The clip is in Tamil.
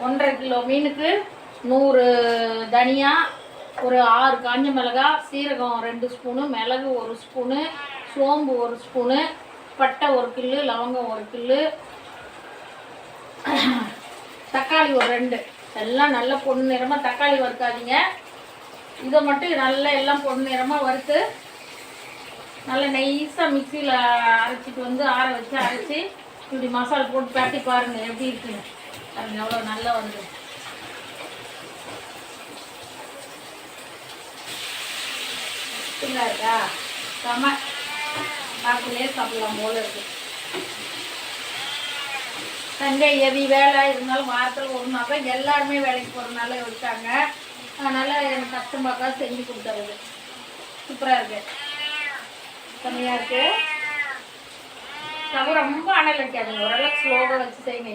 1.5 கிலோ மீனுக்கு 100 தனியா, ஒரு 6 காஞ்ச மிளகாய், சீரகம் 2 ஸ்பூனு, மிளகு 1 ஸ்பூனு, சோம்பு 1 ஸ்பூனு, பட்டை 1 கில்லு, லவங்கம் 1 கில்லு, தக்காளி ஒரு 2. எல்லாம் நல்ல பொண்ணு நிறமாக தக்காளி வறுக்காதீங்க. இதை மட்டும் நல்லா எல்லாம் பொண்ணு நிறமாக வறுத்து நல்லா நைஸாக மிக்சியில் அரைச்சிட்டு வந்து ஆற வச்சு அரைச்சி இப்படி மசாலா போட்டு பரட்டி பாருங்கள் எப்படி இருக்குன்னு. பாருங்க எவ்வளோ நல்லா வந்து இருக்கா செம பார்க்கலே சாப்பிடலாம் போல இருக்கு. சண்டே எது வேலை இருந்தாலும் வாரத்தில் ஒரு நாள் தான் எல்லாருமே வேலைக்கு போகிறதுனால இருக்காங்க. அதனால் எனக்கு கஷ்டமாக்கா செஞ்சு கொடுத்துறது. சூப்பராக இருக்கு, செம்மையாக இருக்குது. ஸ்டவ் ரொம்ப அனல் வைக்காதுங்க, ஓரளவுக்கு ஸ்லோவாக வச்சு செய்யுங்க.